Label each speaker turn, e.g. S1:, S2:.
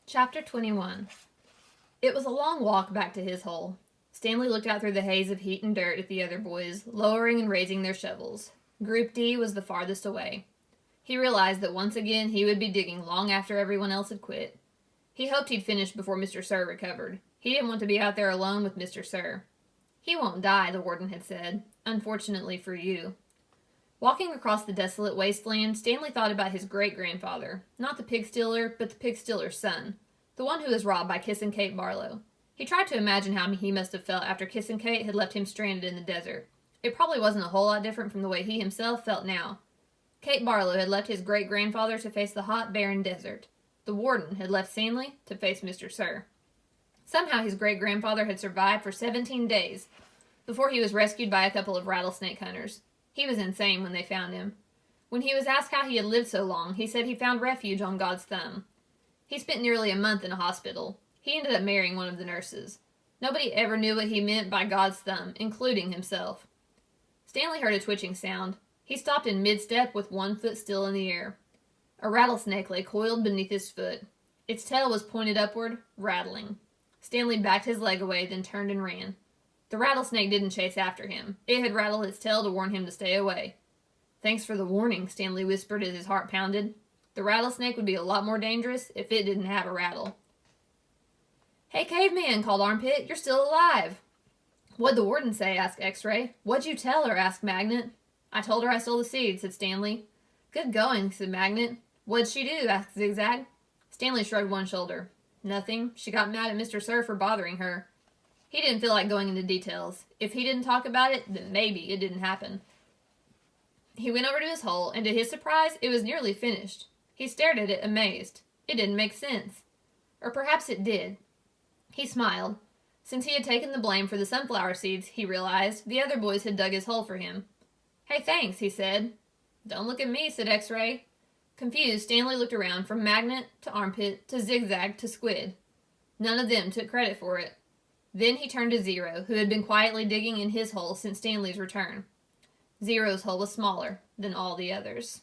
S1: Chapter 21. It was a long walk back to his hole. Stanley looked out through the haze of heat and dirt at the other boys, lowering and raising their shovels. Group D was the farthest away. He realized that once again he would be digging long after everyone else had quit. He hoped he'd finish before Mr. Sir recovered. He didn't want to be out there alone with Mr. Sir. "He won't die," the warden had said. "Unfortunately for you." Walking across the desolate wasteland, Stanley thought about his great-grandfather. Not the pig stealer, but the pig stealer's son. The one who was robbed by Kissin' Kate Barlow. He tried to imagine how he must have felt after Kissin' Kate had left him stranded in the desert. It probably wasn't a whole lot different from the way he himself felt now. Kate Barlow had left his great-grandfather to face the hot, barren desert. The warden had left Stanley to face Mr. Sir. Somehow his great-grandfather had survived for 17 days before he was rescued by a couple of rattlesnake hunters. He was insane when they found him. When he was asked how he had lived so long, he said he found refuge on God's thumb. He spent nearly a month in a hospital. He ended up marrying one of the nurses. Nobody ever knew what he meant by God's thumb, including himself. Stanley heard a twitching sound. He stopped in mid-step with one foot still in the air. A rattlesnake lay coiled beneath his foot. Its tail was pointed upward, rattling. Stanley backed his leg away, then turned and ran. The rattlesnake didn't chase after him. It had rattled its tail to warn him to stay away. "Thanks for the warning," Stanley whispered as his heart pounded. The rattlesnake would be a lot more dangerous if it didn't have a rattle. "Hey, caveman," called Armpit. "You're still alive." "What'd the warden say?" asked X-Ray. "What'd you tell her?" asked Magnet. "I told her I stole the seed," said Stanley. "Good going," said Magnet. "What'd she do?" asked Zigzag. Stanley shrugged one shoulder. "Nothing. She got mad at Mr. Sir for bothering her." He didn't feel like going into details. If he didn't talk about it, then maybe it didn't happen. He went over to his hole, and to his surprise, it was nearly finished. He stared at it, amazed. It didn't make sense. Or perhaps it did. He smiled. Since he had taken the blame for the sunflower seeds, he realized, the other boys had dug his hole for him. "Hey, thanks," he said. "Don't look at me," said X-Ray. Confused, Stanley looked around from Magnet to Armpit to Zigzag to Squid. None of them took credit for it. Then he turned to Zero, who had been quietly digging in his hole since Stanley's return. Zero's hole was smaller than all the others.